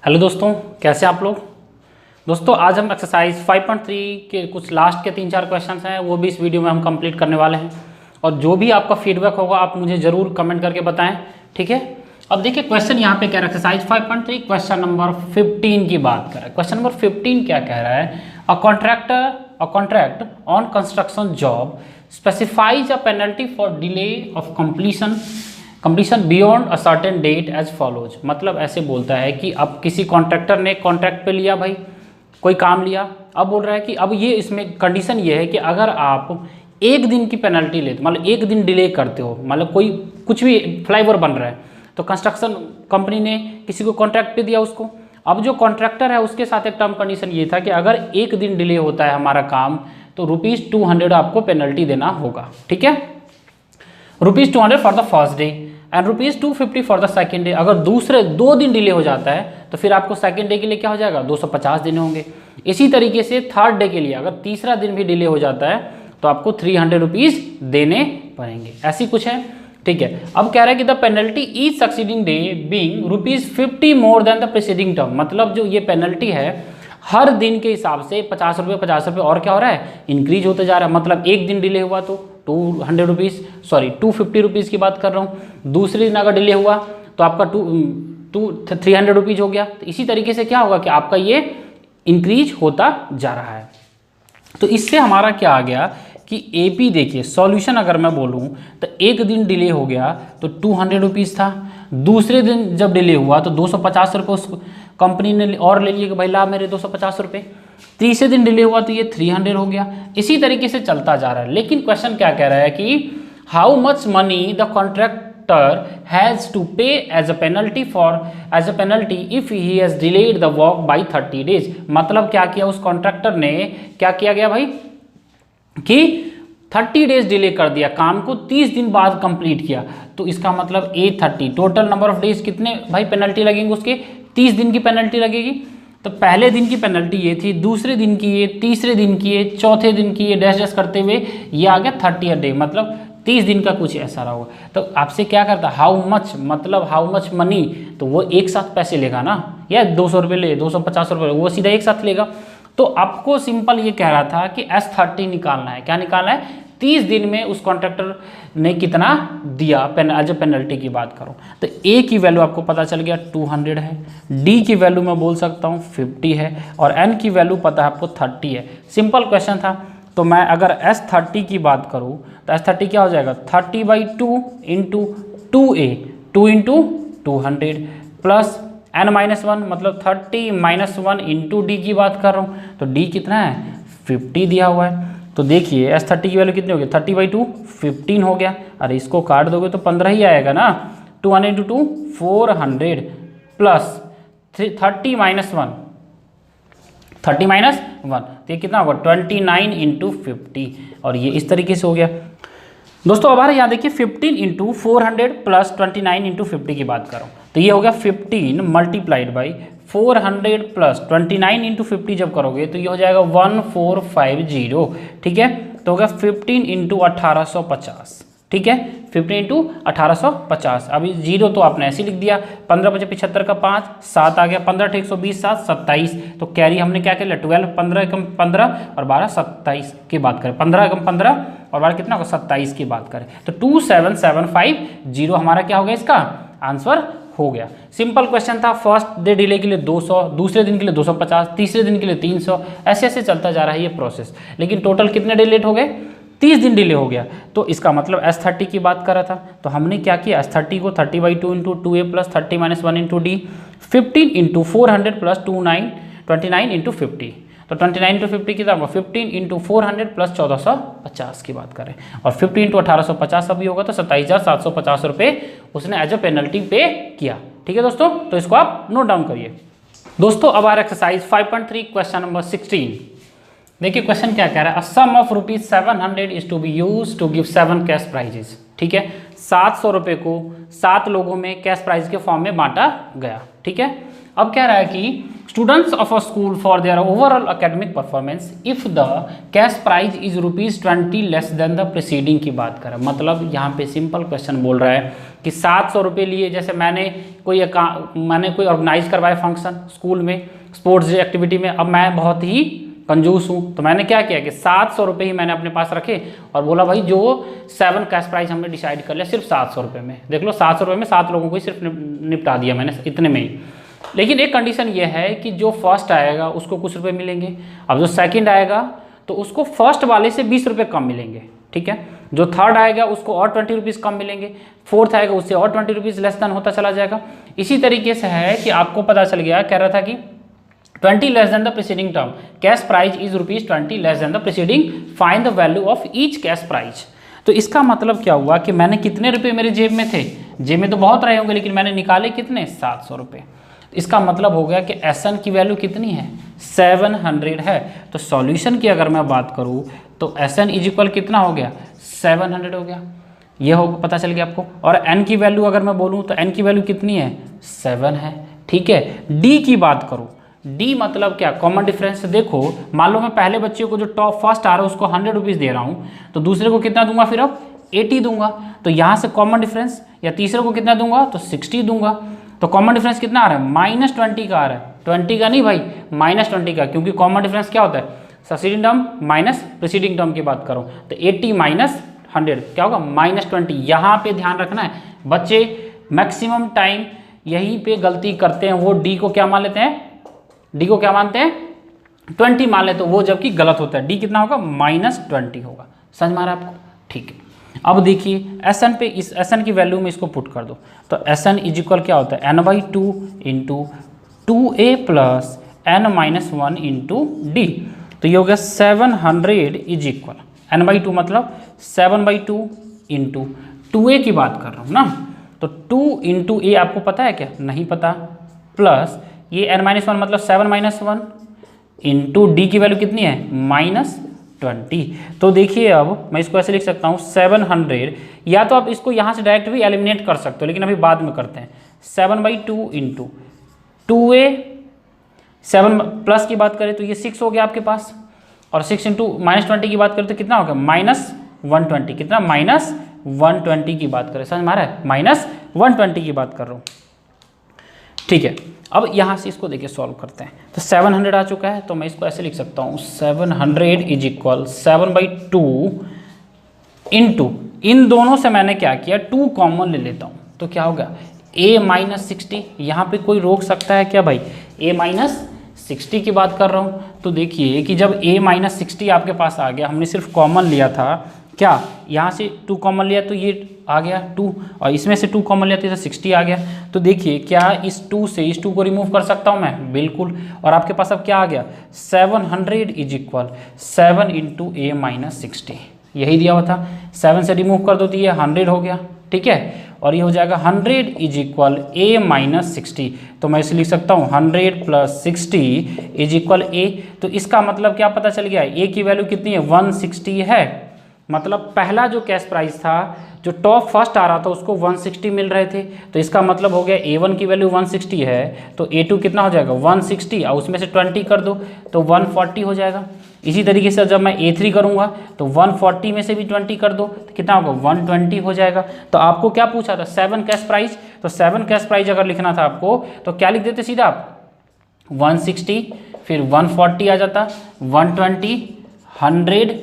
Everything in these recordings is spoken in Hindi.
हेलो दोस्तों, कैसे आप लोग। दोस्तों आज हम एक्सरसाइज 5.3 के कुछ लास्ट के 3-4 क्वेश्चंस हैं, वो भी इस वीडियो में हम कंप्लीट करने वाले हैं। और जो भी आपका फीडबैक होगा आप मुझे ज़रूर कमेंट करके बताएं, ठीक है। अब देखिए क्वेश्चन यहाँ पे कह रहा है एक्सरसाइज 5.3 क्वेश्चन नंबर 15 की बात कर रहा है। क्वेश्चन नंबर 15 क्या कह रहा है, a contract on construction job specifies a penalty for delay of completion beyond a certain date as follows. मतलब ऐसे बोलता है कि अब किसी कॉन्ट्रैक्टर ने कॉन्ट्रैक्ट पे लिया भाई, कोई काम लिया, अब बोल रहा है कि अब ये इसमें कंडीशन ये है कि अगर आप एक दिन की पेनल्टी लेते, मतलब एक दिन डिले करते हो, मतलब कोई कुछ भी फ्लाईओवर बन रहा है तो कंस्ट्रक्शन कंपनी ने किसी को कॉन्ट्रैक्ट पे दिया उसको। अब जो कॉन्ट्रैक्टर है उसके साथ एक टर्म कंडीशन ये था कि अगर एक दिन डिले होता है हमारा काम तो ₹200 आपको पेनल्टी देना होगा, ठीक है। ₹200 for the first day and ₹250 for the second day. अगर दूसरे 2 दिन डिले हो जाता है तो फिर आपको सेकेंड डे के लिए क्या हो जाएगा, 250 देने होंगे। इसी तरीके से थर्ड डे के लिए अगर तीसरा दिन भी डिले हो जाता है तो आपको ₹300 देने पड़ेंगे, ऐसी कुछ है, ठीक है। अब कह रहा है कि the penalty each succeeding day being ₹50 more than the preceding term. मतलब जो ये पेनल्टी है हर दिन के हिसाब से ₹50 और क्या हो रहा है, इंक्रीज होते जा रहा है। मतलब एक दिन डिले हुआ तो ₹250 की बात कर रहा हूँ। दूसरे दिन अगर डिले हुआ तो आपका ₹300 हो गया। तो इसी तरीके से क्या होगा कि आपका ये इंक्रीज होता जा रहा है। तो इससे हमारा क्या आ गया कि AP देखिए सॉल्यूशन अगर मैं बोलूँ तो एक दिन डिले हो गया तो ₹200 था। दूसरे दिन जब डिले हुआ तो ₹250 उस कंपनी ने और ले लिए कि भाई ला मेरे ₹250। तीसरे दिन डिले हुआ तो ये 300 हो गया। इसी तरीके से चलता जा रहा है। लेकिन क्वेश्चन क्या कह रहा है कि how much money the contractor has to pay as a penalty if he has delayed the work by 30 days. मतलब क्या किया उस कॉन्ट्रैक्टर ने, क्या किया गया भाई कि 30 डेज डिले कर दिया, काम को 30 दिन बाद कंप्लीट किया। तो इसका मतलब 830 टोटल नंबर ऑफ डेज कितने भाई पेनल्टी लगेंगे उसके, 30 दिन की पेनल्टी लगेगी। तो पहले दिन की पेनल्टी ये थी, दूसरे दिन की ये, तीसरे दिन की ये, चौथे दिन की ये, डैश डैश करते हुए ये आ गया 30 डे, मतलब 30 दिन का कुछ ऐसा रहा होगा। तो आपसे क्या करता, हाउ मच, मतलब हाउ मच मनी, तो वो एक साथ पैसे लेगा ना, या ₹200 ले, ₹250 वो सीधा एक साथ लेगा। तो आपको सिंपल ये कह रहा था कि S30 निकालना है। क्या निकालना है, 30 दिन में उस कॉन्ट्रैक्टर ने कितना दिया एज ए पेनल्टी की बात करो। तो A की वैल्यू आपको पता चल गया 200 है, D की वैल्यू मैं बोल सकता हूँ 50 है, और N की वैल्यू पता है आपको 30 है। सिंपल क्वेश्चन था। तो मैं अगर S30 की बात करूँ तो S30 क्या हो जाएगा, 30/2 into 2A, 2 into 200 plus N-1, मतलब 30-1 इंटू D की बात कर रहा हूँ। तो D कितना है, 50 दिया हुआ है। तो देखिए S30 की वैल्यू कितनी होगी, 30/2 15 हो गया। अरे इसको काट दोगे तो 15 ही आएगा ना। 200 इंटू 2 400 प्लस 30-1 तो ये कितना होगा 29 इंटू 50, और ये इस तरीके से हो गया। दोस्तों अब यहाँ देखिए 15 इंटू 400 प्लस 29 इंटू 50 की बात करो तो ये हो गया 15 मल्टीप्लाइड बाई 400 प्लस 29 इंटू 50 जब करोगे तो ये हो जाएगा 1450, ठीक है। तो हो गया 15 इंटू 1850, ठीक है, 15 इंटू 1850। अभी जीरो तो आपने ऐसे लिख दिया, 15×75 का 5, 7 आ गया, 15 × 120 7, 27। तो कैरी हमने क्या किया 12, 15 × 15 और 12 27 की बात करें, 15 × 15 और 12 कितना होगा 27 की बात करें तो 27750 हमारा क्या हो गया, इसका आंसर हो गया। सिंपल क्वेश्चन था। फर्स्ट डे डिले के लिए 200, दूसरे दिन के लिए 250, तीसरे दिन के लिए 300, ऐसे ऐसे चलता जा रहा है ये प्रोसेस। लेकिन टोटल कितने डे लेट हो गए, 30 दिन डिले हो गया। तो इसका मतलब S30 की बात कर रहा था। तो हमने क्या किया, S30 को 30/2 into 2A plus 30-1 into D, 15 into 400 plus 29 into 50। तो 29 इंटू 50 कितना होगा, 15 इंटू 400 प्लस 1450 की बात करें, और 50 इंटू 1850 अभी होगा तो 27,750 रुपये उसने एज ए पेनल्टी पे किया, ठीक है दोस्तों। तो इसको आप नोट डाउन करिए। दोस्तों अब आ रहा एक्सरसाइज 5.3 क्वेश्चन नंबर 16। देखिए क्वेश्चन क्या कह रहा है, a sum of ₹700 is to be use to give 7 cash prizes, ठीक है। 700 रुपये को 7 लोगों में कैश प्राइज के फॉर्म में बांटा गया, ठीक है। अब कह रहा है कि students of a school for their overall academic performance if the cash prize is ₹20 less than the preceding की बात करें। मतलब यहाँ पे सिंपल क्वेश्चन बोल रहा है कि 700 रुपये लिए, जैसे मैंने कोई ऑर्गेनाइज करवाया फंक्शन स्कूल में, स्पोर्ट्स डे एक्टिविटी में। अब मैं बहुत ही कंजूस हूँ, तो मैंने क्या किया कि 700 रुपये ही मैंने अपने पास रखे और बोला भाई जो 7 कैश प्राइस हमने डिसाइड कर लिया सिर्फ 700 रुपये में। देख लो 700 रुपये में 7 लोगों को ही सिर्फ निपटा दिया मैंने इतने में ही। लेकिन एक कंडीशन ये है कि जो फर्स्ट आएगा उसको कुछ रुपए मिलेंगे, अब जो सेकंड आएगा तो उसको फर्स्ट वाले से 20 रुपये कम मिलेंगे, ठीक है। जो थर्ड आएगा उसको और 20 रुपीज़ कम मिलेंगे, फोर्थ आएगा उससे और 20 रुपीज़ लेस देन होता चला जाएगा। इसी तरीके से है कि आपको पता चल गया, कह रहा था कि 20 less than the preceding term, cash prize is ₹20 less than the preceding, find the value of each cash prize. तो इसका मतलब क्या हुआ कि मैंने कितने रुपये मेरे जेब में थे, जेब में तो बहुत रहे होंगे लेकिन मैंने निकाले कितने, 700 रुपये। इसका मतलब हो गया कि SN की वैल्यू कितनी है, 700 है। तो सॉल्यूशन की अगर मैं बात करूँ तो SN इज इक्वल कितना हो गया, 700 हो गया। ये हो पता चल गया आपको। और N की वैल्यू अगर मैं बोलूँ तो N की वैल्यू कितनी है, 7 है, ठीक है। D की बात करूँ, D मतलब क्या, कॉमन डिफरेंस। देखो मान लो मैं पहले बच्चे को जो टॉप फर्स्ट आ रहा है उसको 100 रुपीज़ दे रहा हूँ, तो दूसरे को कितना दूंगा फिर, अब 80 दूंगा। तो यहाँ से कॉमन डिफरेंस, या तीसरे को कितना दूंगा तो 60 दूंगा। तो कॉमन डिफरेंस कितना आ रहा है, -20 का आ रहा है, 20 का नहीं भाई, -20 का, क्योंकि कॉमन डिफरेंस क्या होता है, succeeding term minus preceding term की बात करो तो 80 माइनस 100 क्या होगा, -20। यहाँ पे ध्यान रखना है बच्चे, मैक्सिमम टाइम यहीं पे गलती करते हैं, वो D को क्या मान लेते हैं, D को क्या मानते हैं, 20 मान लेते, तो वो जबकि गलत होता है। D कितना होगा, -20 होगा। समझ में आ रहा है आपको, ठीक है। अब देखिए SN पे, इस SN की वैल्यू में इसको पुट कर दो तो SN इज इक्वल क्या होता है, n/2 into 2A plus n-1 into D। तो ये हो गया 700 इज इक्वल, n/2 मतलब 7/2 इंटू 2A की बात कर रहा हूँ ना, तो 2 इंटू A आपको पता है क्या, नहीं पता, प्लस ये n-1 मतलब 7-1 इंटू D की वैल्यू कितनी है, -20। तो देखिए अब मैं इसको ऐसे लिख सकता हूँ 700, या तो आप इसको यहाँ से डायरेक्ट भी एलिमिनेट कर सकते हो, लेकिन अभी बाद में करते हैं। 7/2 इंटू 2A, 7 प्लस की बात करें तो ये 6 हो गया आपके पास, और 6 इंटू -20 की बात करें तो कितना हो गया, -120। कितना, -120 की बात करें, समझ में आ रहा है, -120 की बात कर रहा हूँ, ठीक है। अब यहाँ से इसको देखिए सॉल्व करते हैं, तो 700 आ चुका है, तो मैं इसको ऐसे लिख सकता हूँ 700 इज इक्वल 7/2 इंटू, इन दोनों से मैंने क्या किया, 2 कॉमन ले लेता हूँ, तो क्या होगा A-60। यहाँ पे कोई रोक सकता है क्या भाई, A-60 की बात कर रहा हूँ। तो देखिए कि जब A-60 आपके पास आ गया, हमने सिर्फ कॉमन लिया था क्या, यहाँ से 2 कॉमन लिया तो ये आ गया 2, और इसमें से 2 कॉमन लिया तो 60 आ गया। तो देखिए क्या इस 2 से इस 2 को रिमूव कर सकता हूँ मैं, बिल्कुल। और आपके पास अब क्या आ गया, 700 इज इक्वल 7 इंटू A-60, यही दिया हुआ था। 7 से रिमूव कर दो तो ये 100 हो गया, ठीक है। और ये हो जाएगा 100 इज इक्वल A-60, तो मैं इसे लिख सकता हूँ 100 + 60 इज इक्वल A। तो इसका मतलब क्या पता चल गया, A की वैल्यू कितनी है, 160 है। मतलब पहला जो कैश प्राइस था, जो टॉप फर्स्ट आ रहा था उसको 160 मिल रहे थे, तो इसका मतलब हो गया A1 की वैल्यू 160 है, तो A2 कितना हो जाएगा 160, और उसमें से 20 कर दो तो 140 हो जाएगा। इसी तरीके से जब मैं A3 करूँगा तो 140 में से भी 20 कर दो तो कितना होगा, 120 हो जाएगा। तो आपको क्या पूछा था, 7 कैश प्राइस, तो 7 कैश प्राइस अगर लिखना था आपको तो क्या लिख देते सीधा आप, 160 फिर 140 आ जाता, 120 100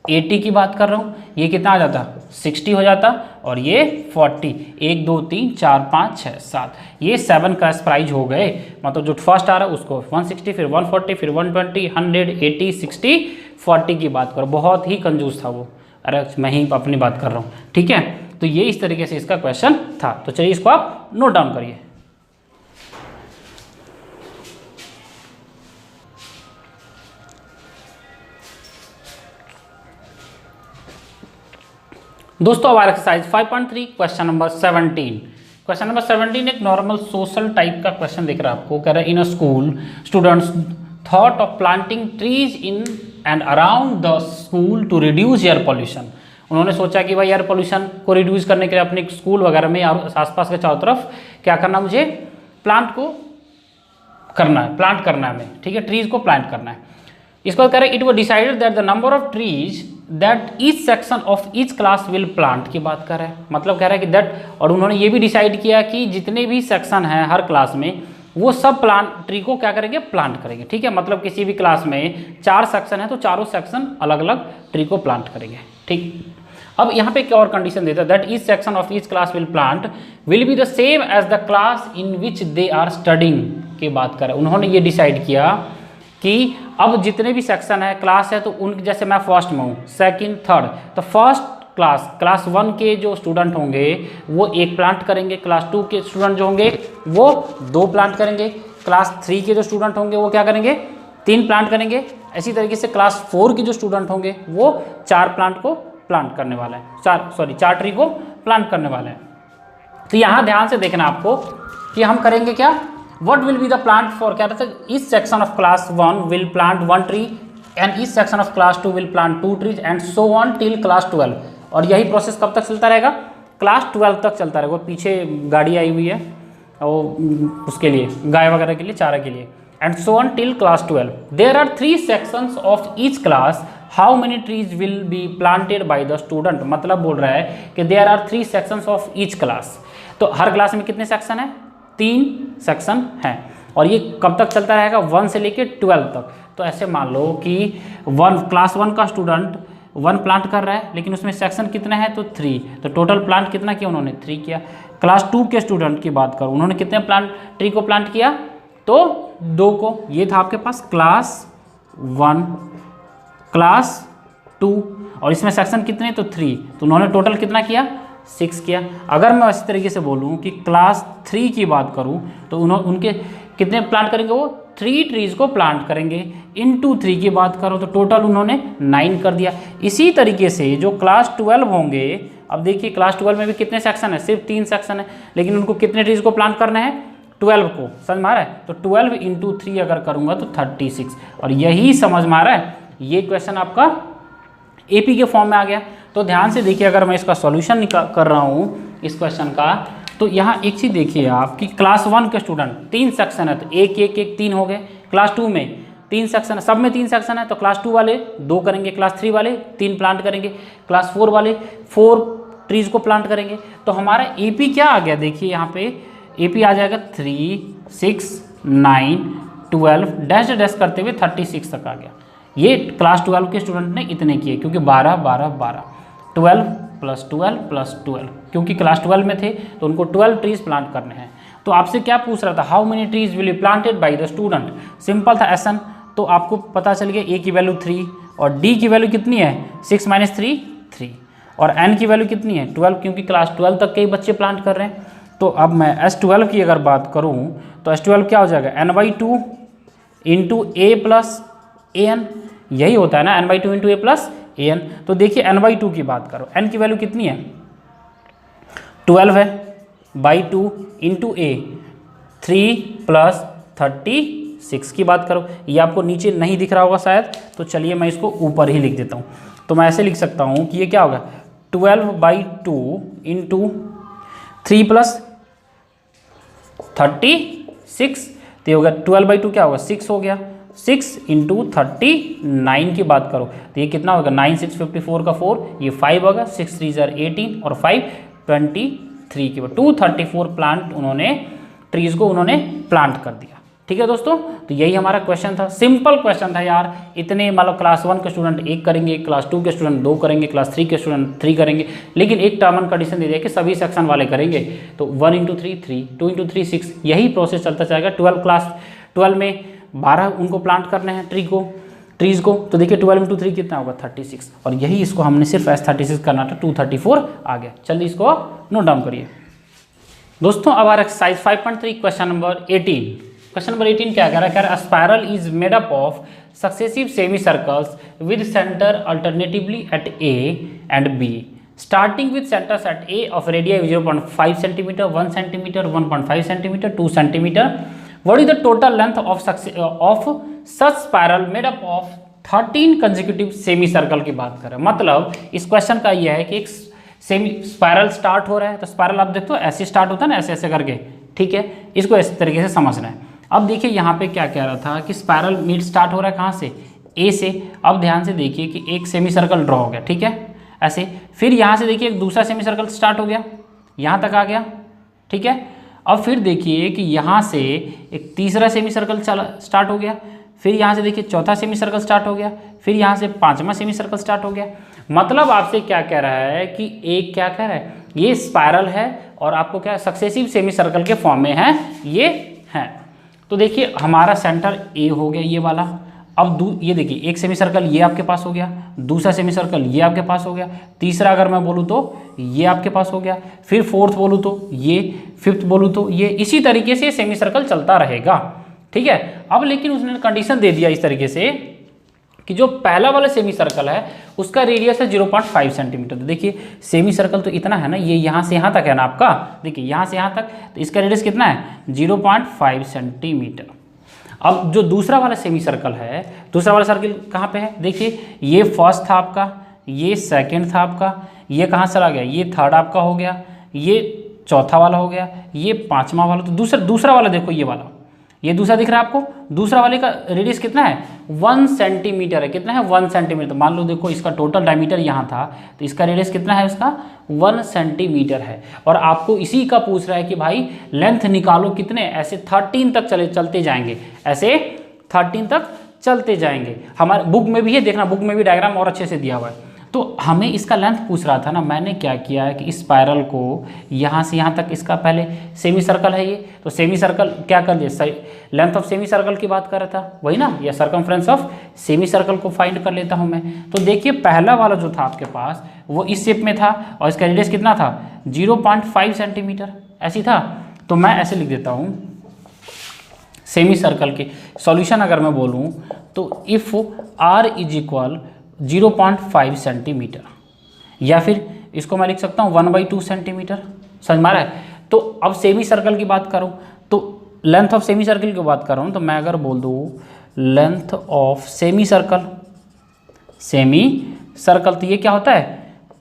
80 की बात कर रहा हूँ, ये कितना आ जाता, 60 हो जाता, और ये 40, 1 2 3 4 5 6 7, ये 7 कैश प्राइज हो गए। मतलब जो फर्स्ट आ रहा है उसको 160 फिर 140 फिर 120 100 80 60 40 की बात करो। बहुत ही कंजूस था वो, अरे मैं ही अपनी बात कर रहा हूँ, ठीक है। तो ये इस तरीके से इसका क्वेश्चन था। तो चलिए इसको आप नोट डाउन करिए। दोस्तों अब exercise 5.3 question number 17। Question number 17 एक नॉर्मल सोशल टाइप का क्वेश्चन दिख रहा है आपको। कह रहा है in a school students thought of planting trees in and around the school to reduce air pollution. उन्होंने सोचा कि भाई एयर पॉल्यूशन को रिड्यूस करने के लिए अपने स्कूल वगैरह में और आसपास के चारों तरफ क्या करना, मुझे प्लांट को करना है, प्लांट करना है हमें, ठीक है, ट्रीज को प्लांट करना है। इसके बाद कह रहे हैं it was decided that the number of trees that each section of each class will plant की बात कर रहे हैं, मतलब कह रहा है कि दैट, और उन्होंने ये भी डिसाइड किया कि जितने भी सेक्शन हैं हर क्लास में वो सब प्लांट ट्री को क्या करेंगे, प्लांट करेंगे, ठीक है। मतलब किसी भी क्लास में 4 सेक्शन है तो चारों सेक्शन अलग अलग ट्री को प्लांट करेंगे, ठीक। अब यहाँ पे क्या और कंडीशन देता है, that each section of each class will plant will be the same as the class in which they are studying की बात करें। उन्होंने ये डिसाइड किया कि अब जितने भी सेक्शन है, क्लास है, तो उन जैसे मैं फर्स्ट में हूँ, सेकंड, थर्ड, तो फर्स्ट क्लास 1 के जो स्टूडेंट होंगे वो 1 प्लांट करेंगे, क्लास 2 के स्टूडेंट जो होंगे वो 2 प्लांट करेंगे, क्लास 3 के जो स्टूडेंट होंगे वो क्या करेंगे, 3 प्लांट करेंगे। इसी तरीके से क्लास 4 के जो स्टूडेंट होंगे वो 4 प्लांट को प्लांट करने वाला है, 4 ट्री को प्लांट करने वाला है। तो यहाँ ध्यान से देखना आपको कि हम करेंगे क्या, what will be the plant for, क्या रहता है, each section of class 1 will plant 1 tree and each section of class 2 will plant 2 trees and so on till class 12। और यही प्रोसेस कब तक चलता रहेगा, क्लास 12 तक चलता रहेगा। पीछे गाड़ी आई हुई है और उसके लिए, गाय वगैरह के लिए, चारा के लिए। And so on till class 12। There are 3 sections of each class, how many trees will be planted by the student. मतलब बोल रहा है कि there are 3 sections of each class, तो हर क्लास में कितने सेक्शन है, 3 सेक्शन हैं। और ये कब तक चलता रहेगा, 1 से लेके 12 तक। तो ऐसे मान लो कि क्लास 1 का स्टूडेंट 1 प्लांट कर रहा है, लेकिन उसमें सेक्शन कितने हैं, तो 3, तो टोटल प्लांट कितना किया उन्होंने, 3 किया। क्लास 2 के स्टूडेंट की बात करूँ, उन्होंने कितने ट्री को प्लांट किया, तो 2 को। ये था आपके पास क्लास 1, क्लास 2, और इसमें सेक्शन कितने, तो 3, तो उन्होंने टोटल कितना किया, 6 किया। अगर मैं इसी तरीके से बोलूँ कि क्लास 3 की बात करूँ तो उनके कितने प्लांट करेंगे, वो 3 ट्रीज को प्लांट करेंगे। इनटू 3 की बात करो तो टोटल उन्होंने 9 कर दिया। इसी तरीके से जो क्लास 12 होंगे, अब देखिए क्लास 12 में भी कितने सेक्शन है, सिर्फ 3 सेक्शन है, लेकिन उनको कितने ट्रीज को प्लांट करना है, 12 को। समझ में आ रहा है, तो 12 इंटू 3 अगर करूँगा तो 36। और यही समझ में आ रहा है, ये क्वेश्चन आपका AP के फॉर्म में आ गया। तो ध्यान से देखिए, अगर मैं इसका सॉल्यूशन कर रहा हूँ इस क्वेश्चन का, तो यहाँ एक चीज़ देखिए आप कि क्लास 1 के स्टूडेंट 3 सेक्शन है तो 1 1 1 3 हो गए। क्लास 2 में 3 सेक्शन है, सब में 3 सेक्शन है, तो क्लास 2 वाले 2 करेंगे, क्लास 3 वाले 3 प्लांट करेंगे, क्लास 4 वाले 4 ट्रीज को प्लांट करेंगे। तो हमारा AP क्या आ गया, देखिए यहाँ पे AP आ जाएगा 3 6 9 12 डैश डैश करते हुए 36 तक आ गया। ये क्लास 12 के स्टूडेंट ने इतने किए, क्योंकि 12 12 12 12 प्लस 12 प्लस 12, क्योंकि क्लास 12 में थे तो उनको 12 ट्रीज प्लांट करने हैं। तो आपसे क्या पूछ रहा था, how many trees will be planted by the student. Simple था SN, तो आपको पता चल गया A की वैल्यू 3 और D की वैल्यू कितनी है, 6 - 3 3, और N की वैल्यू कितनी है 12, क्योंकि क्लास 12 तक के ही बच्चे प्लांट कर रहे हैं। तो अब मैं S12 की अगर बात करूँ तो S12 क्या हो जाएगा, N/2 into A plus AN, यही होता है ना, N/2 into A plus AN। तो देखिए N/2 की बात करो, N की वैल्यू कितनी है, 12 है, बाई 2 इंटू A 3 प्लस 36 की बात करो। ये आपको नीचे नहीं दिख रहा होगा शायद, तो चलिए मैं इसको ऊपर ही लिख देता हूँ। तो मैं ऐसे लिख सकता हूँ कि ये क्या होगा, 12/2 इंटू 3 प्लस 36, तो ये होगा 12/2 क्या होगा, 6 हो गया। 6 इंटू 39 की बात करो तो ये कितना होगा, 9 6 54 का 4, ये 5 होगा, 6 3 18 और 5 23 की 234 प्लांट उन्होंने ट्रीज को उन्होंने प्लांट कर दिया। ठीक है दोस्तों, तो यही हमारा क्वेश्चन था, सिंपल क्वेश्चन था यार। इतने मतलब क्लास 1 के स्टूडेंट 1 करेंगे, क्लास 2 के स्टूडेंट 2 करेंगे, क्लास 3 के स्टूडेंट 3 करेंगे, लेकिन एक टर्म एंड कंडीशन दे दिया कि सभी सेक्शन वाले करेंगे। तो 1 इंटू 3 3, 2 इंटू 3 6, यही प्रोसेस चलता जाएगा। क्लास 12 में 12 उनको प्लांट करने हैं ट्रीज को, तो देखिए 12 इंटू 3 कितना होगा 36, और यही इसको हमने सिर्फ S36 करना था, 234 आ गया। चलिए इसको नोट डाउन करिए दोस्तों। अब आ रहा exercise 5.3 question number 18। Question number 18 क्या कह रहा है, spiral is made up of successive semi circles with centre alternatively at A and B, starting with centers at A of radii 0.5 cm, 1 cm, 1.5 cm, 2 cm. What is the total length of such spiral made up of 13 consecutive semi circle की बात करें। मतलब इस क्वेश्चन का यह है कि एक सेमी स्पायरल स्टार्ट हो रहा है, तो स्पायरल आप देखते हो ऐसे स्टार्ट होता है ना, ऐसे ऐसे करके, ठीक है, इसको इस तरीके से समझना है। अब देखिए यहाँ पे क्या कह रहा था कि स्पायरल मीट स्टार्ट हो रहा है कहाँ से, ए से। अब ध्यान से देखिए कि एक सेमी सर्कल ड्रॉ हो गया, ठीक है, ऐसे। फिर यहाँ से देखिए एक दूसरा सेमी सर्कल स्टार्ट हो गया, यहाँ तक आ गया, ठीक है। अब फिर देखिए कि यहाँ से एक तीसरा सेमी सर्कल स्टार्ट हो गया, फिर यहाँ से देखिए चौथा सेमी सर्कल स्टार्ट हो गया, फिर यहाँ से पांचवा सेमी सर्कल स्टार्ट हो गया। मतलब आपसे क्या कह रहा है कि एक क्या कह रहा है, ये स्पायरल है और आपको क्या सक्सेसिव सेमी सर्कल के फॉर्म में है ये है। तो देखिए हमारा सेंटर ए हो गया ये वाला। अब ये देखिए एक सेमी सर्कल ये आपके पास हो गया, दूसरा सेमी सर्कल ये आपके पास हो गया, तीसरा अगर मैं बोलूँ तो ये आपके पास हो गया, फिर फोर्थ बोलूँ तो ये, फिफ्थ बोलूँ तो ये, इसी तरीके से सेमी सर्कल चलता रहेगा, ठीक है। अब लेकिन उसने कंडीशन दे दिया इस तरीके से कि जो पहला वाला सेमी सर्कल है उसका रेडियस है 0.5 सेंटीमीटर। तो देखिए सेमी सर्कल तो इतना है ना, ये यहाँ से यहाँ तक है ना आपका, देखिए यहाँ से यहाँ तक, तो इसका रेडियस कितना है 0.5 सेंटीमीटर। अब जो दूसरा वाला सेमी सर्कल है, दूसरा वाला सर्कल कहाँ पे है, देखिए ये फर्स्ट था आपका, ये सेकंड था आपका, ये कहाँ चला गया, ये थर्ड आपका हो गया, ये चौथा वाला हो गया, ये पांचवा वाला। तो दूसरा वाला देखो ये वाला, ये दूसरा दिख रहा है आपको, दूसरा वाले का रेडियस कितना है 1 सेंटीमीटर है। कितना है 1 सेंटीमीटर। तो मान लो देखो इसका टोटल डायमीटर यहाँ था, तो इसका रेडियस कितना है इसका 1 सेंटीमीटर है। और आपको इसी का पूछ रहा है कि भाई लेंथ निकालो कितने, ऐसे 13 तक चलते जाएंगे, ऐसे 13 तक चलते जाएंगे। हमारे बुक में भी है, देखना बुक में भी डायग्राम और अच्छे से दिया हुआ है। तो हमें इसका लेंथ पूछ रहा था ना, मैंने क्या किया है कि इस स्पायरल को यहाँ से यहाँ तक, इसका पहले सेमी सर्कल है ये, तो सेमी सर्कल क्या कर दिया, लेंथ ऑफ सेमी सर्कल की बात कर रहा था वही ना, या सर्कमफ्रेंस ऑफ सेमी सर्कल को फाइंड कर लेता हूँ मैं। तो देखिए पहला वाला जो था आपके पास वो इस शेप में था और इसका रेडियस कितना था 0.5 सेंटीमीटर, ऐसी था। तो मैं ऐसे लिख देता हूँ सेमी सर्कल के सॉल्यूशन अगर मैं बोलूँ तो if r is equal 0.5 centimetre, या फिर इसको मैं लिख सकता हूँ 1/2 सेंटीमीटर। समझ में आ रहा है। तो अब सेमी सर्कल की बात करूँ तो लेंथ ऑफ सेमी सर्कल की बात कर रहा हूँ, तो मैं अगर बोल दूँ लेंथ ऑफ सेमी सर्कल तो ये क्या होता है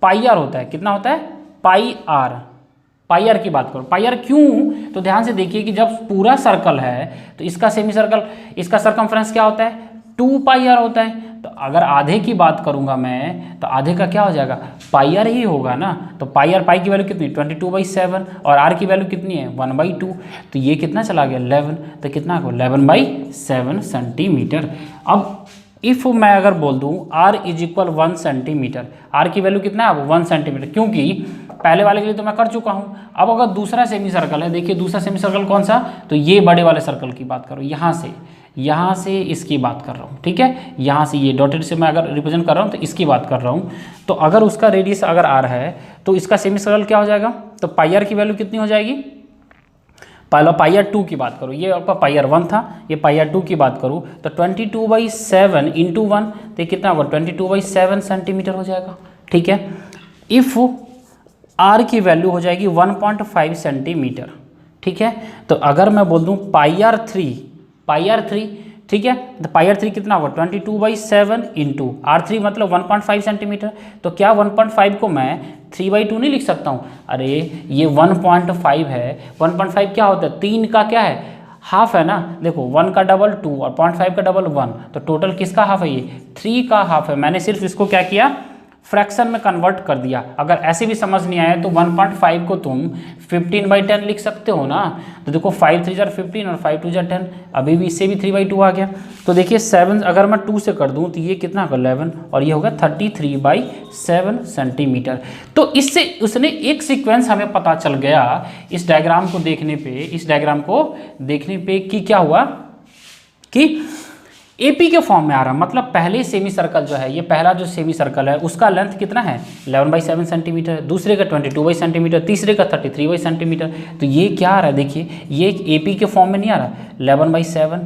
पाई आर होता है। कितना होता है पाई आर की बात करो। पाई आर क्यों, तो ध्यान से देखिए कि जब पूरा सर्कल है तो इसका सेमी सर्कल, इसका सर्कमफ्रेंस क्या होता है 2 पाई आर होता है। तो अगर आधे की बात करूंगा मैं तो आधे का क्या हो जाएगा पाई आर ही होगा ना। तो पाई की वैल्यू कितनी 22/7 और आर की वैल्यू कितनी है 1/2। तो ये कितना चला गया 11, तो कितना हो 11/7 सेंटीमीटर। अब इफ़ मैं अगर बोल दूं r is equal 1 centimetre, r की वैल्यू कितना है अब 1 सेंटीमीटर, क्योंकि पहले वाले के लिए तो मैं कर चुका हूं। अब अगर दूसरा सेमी सर्कल है, देखिए दूसरा सेमी सर्कल कौन सा, तो ये बड़े वाले सर्कल की बात करो, यहाँ से इसकी बात कर रहा हूँ, ठीक है। यहाँ से ये डॉटेड से मैं अगर रिप्रेजेंट कर रहा हूँ तो इसकी बात कर रहा हूँ। तो अगर उसका रेडियस अगर r है तो इसका सेमी सर्कल क्या हो जाएगा, तो पाई आर की वैल्यू कितनी हो जाएगी, पहला पाई आर 2 की बात करूँ, ये आपका पाई आर 1 था, ये पाई आर 2 की बात करूँ तो 22/7 इंटू 1 तो ये कितना होगा 22/7 सेंटीमीटर हो जाएगा, ठीक है। इफ़ r की वैल्यू हो जाएगी 1.5 सेंटीमीटर, ठीक है। तो अगर मैं बोल दूँ पाई आर 3, ठीक है, तो पाई आर 3 कितना होगा 22/7 इंटू r3 मतलब 1.5 सेंटीमीटर। तो क्या 1.5 को मैं 3/2 नहीं लिख सकता हूँ, अरे ये 1.5 है, 1.5 क्या होता है 3 का क्या है हाफ है ना। देखो 1 का डबल 2 और 0.5 का डबल 1, तो टोटल किसका हाफ है ये 3 का हाफ है। मैंने सिर्फ इसको क्या किया फ्रैक्शन में कन्वर्ट कर दिया। अगर ऐसे भी समझ नहीं आया तो 1.5 को तुम 15/10 लिख सकते हो ना। तो देखो 5 3 जार 15 और 5 2 जार 10, अभी भी इससे भी 3/2 आ गया। तो देखिए 7 अगर मैं 2 से कर दूं तो ये कितना होगा 11 और ये होगा 33/7 सेंटीमीटर। तो इससे उसने एक सीक्वेंस हमें पता चल गया इस डायग्राम को देखने पे कि क्या हुआ कि एपी के फॉर्म में आ रहा, मतलब पहले सेमी सर्कल जो है, ये पहला जो सेमी सर्कल है उसका लेंथ कितना है 11/7 सेंटीमीटर, दूसरे का 22 सेंटीमीटर, तीसरे का 33 सेंटीमीटर। तो ये क्या आ रहा है देखिए, ये एपी के फॉर्म में नहीं आ रहा, 11/7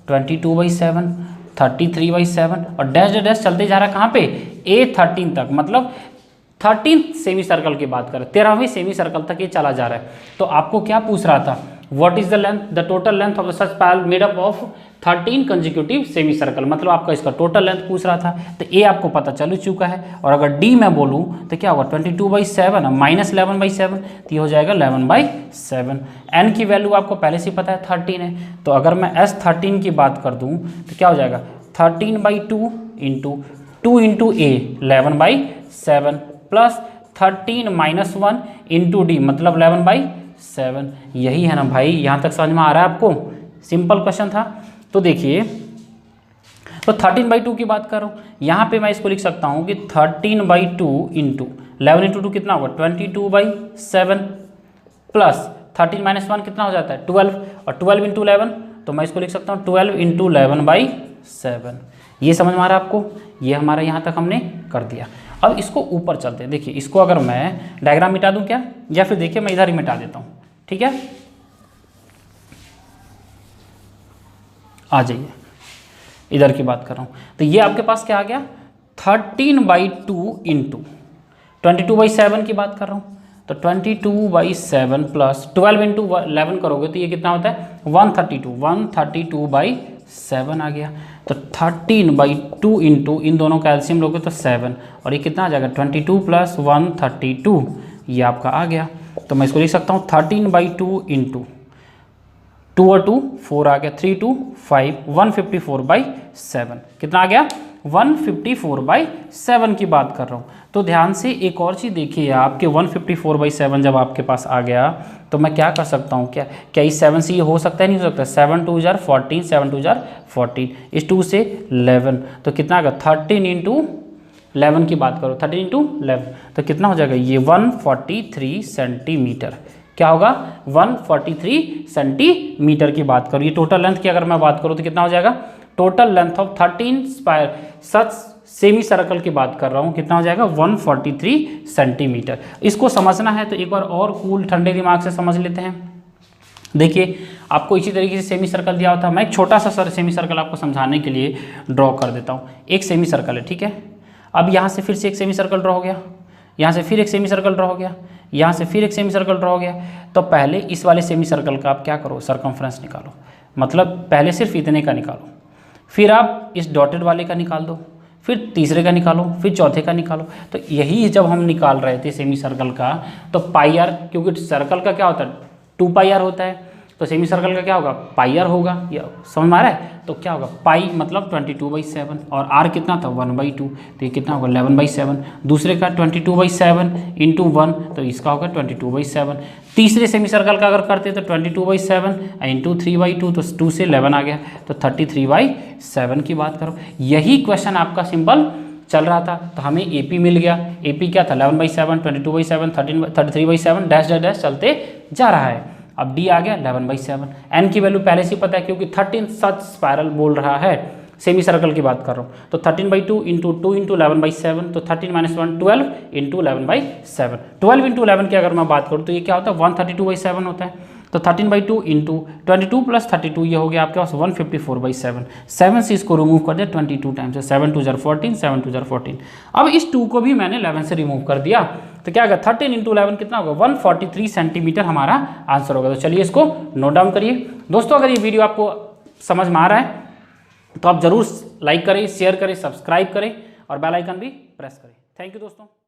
22/7 33/7 और डैश डैश चलते जा रहा है कहाँ पे A13 तक, मतलब 13th सेमी सर्कल की बात करें 13वीं सेमी सर्कल तक ये चला जा रहा है। तो आपको क्या पूछ रहा था what is the length, the total length of such spiral made up of 13 consecutive semi circle, मतलब आपका इसका टोटल लेंथ पूछ रहा था। तो ए आपको पता चल चुका है। और अगर डी मैं बोलूँ तो क्या होगा 22/7 माइनस 11/7, तो ये हो जाएगा 11/7। एन की वैल्यू आपको पहले से पता है 13 है, तो अगर मैं S13 की बात कर दूँ तो क्या हो जाएगा 13/2 इंटू 2 इंटू ए 11/7 प्लस 13 माइनस 1 इंटू डी मतलब 11/7। यही है ना भाई, यहाँ तक समझ में आ रहा है आपको? सिंपल क्वेश्चन था। तो देखिए, तो 13/2 की बात कर रहा हूँ, यहाँ पे मैं इसको लिख सकता हूँ कि 13/2 इंटू 11 इंटू 2 कितना होगा 22/7 प्लस 13 माइनस 1 कितना हो जाता है 12, और 12 इंटू 11 तो मैं इसको लिख सकता हूँ 12 इंटू 11/7। ये समझ में आ रहा है आपको? ये हमारा यहाँ तक हमने कर दिया। अब इसको ऊपर चलते हैं। देखिए, इसको अगर मैं डायग्राम मिटा दूं क्या, या फिर देखिए मैं इधर ही मिटा देता हूँ, ठीक है? आ जाइए, इधर की बात कर रहा हूँ। तो ये आपके पास क्या आ गया 13/2 इंटू 22/7 की बात कर रहा हूँ, तो 22/7 प्लस 12 इंटू 11 करोगे तो ये कितना होता है 132/7 आ गया। तो 13/2 इंटू इन दोनों का एलसीएम लोगे तो 7, और ये कितना आ जाएगा 22 प्लस 132, ये आपका आ गया। तो मैं इसको लिख सकता हूँ 13/2 इंटू 2 और 2 4 आ गया, 3 2 5 154/7 कितना आ गया 154/7 की बात कर रहा हूँ। तो ध्यान से एक और चीज़ देखिए आप कि 154/7 जब आपके पास आ गया तो मैं क्या कर सकता हूँ, क्या इस 7 से ये हो सकता है नहीं हो सकता, 7 2 जार 14, 7 2 जार 14, इस 2 से 11, तो कितना आ गया 13 इंटू 11 की बात करो, 13 इंटू 11 तो कितना हो जाएगा ये 143 सेंटीमीटर। क्या होगा 143 सेंटीमीटर की बात करो। ये टोटल लेंथ की अगर मैं बात करूँ तो कितना हो जाएगा, total length of 13 such semi circle की बात कर रहा हूँ, कितना हो जाएगा 143 सेंटीमीटर। इसको समझना है तो एक बार और कूल ठंडे दिमाग से समझ लेते हैं। देखिए, आपको इसी तरीके से सेमी सर्कल दिया होता है। मैं एक छोटा सा सेमी सर्कल आपको समझाने के लिए ड्रॉ कर देता हूँ। एक सेमी सर्कल है, ठीक है। अब यहाँ से फिर से एक सेमी सर्कल ड्रॉ हो गया, यहाँ से फिर एक सेमी सर्कल ड्रॉ हो गया, यहाँ से फिर एक सेमी सर्कल ड्रॉ हो गया। तो पहले इस वाले सेमी सर्कल का आप क्या करो, सरकमफ्रेंस निकालो, मतलब पहले सिर्फ इतने का निकालो, फिर आप इस डॉटेड वाले का निकाल दो, फिर तीसरे का निकालो, फिर चौथे का निकालो। तो यही जब हम निकाल रहे थे सेमी सर्कल का, तो पाई आर, क्योंकि सर्कल का क्या होता है 2πr होता है, तो सेमी सर्कल का क्या होगा पाई आर होगा, या समझ में आ रहा है? तो क्या होगा पाई मतलब 22/7 और आर कितना था 1/2, तो ये कितना होगा 11/7। दूसरे का 22/7 इंटू 1, तो इसका होगा 22/7। तीसरे सेमी सर्कल का अगर करते तो 22/7 इंटू 3/2, तो 2 से 11 आ गया, तो 33/7 की बात करो। यही क्वेश्चन आपका सिंपल चल रहा था, तो हमें एपी मिल गया। एपी क्या था 11/7, 22/7, 33/7 डैश डैश डैश चलते जा रहा है। अब डी आ गया 11/7। एन की वैल्यू पहले से पता है क्योंकि 13 सच स्पायरल बोल रहा है, सेमी सर्कल की बात कर रहा हूँ। तो 13/2 इंटू 2 इंटू 11/7, तो 13 माइनस 1 12 इंटू 11/7। 12 इंटू 11 की अगर मैं बात करूँ तो ये क्या होता है 132/7 होता है। तो 13/2 इंटू 22 प्लस 32 ये हो गया आपके पास 154/7। 7 से इसको रिमूव कर दिया 22 टाइम्स, 7 2 जार 14, 7 2 जार 14। अब इस 2 को भी मैंने 11 से रिमूव कर दिया, तो क्या होगा 13 इंटू 11 कितना होगा 143 सेंटीमीटर हमारा आंसर होगा। तो चलिए इसको नोट डाउन करिए। दोस्तों, अगर ये वीडियो आपको समझ में आ रहा है तो आप जरूर लाइक करें, शेयर करें, सब्सक्राइब करें और बेल आइकन भी प्रेस करें। थैंक यू दोस्तों।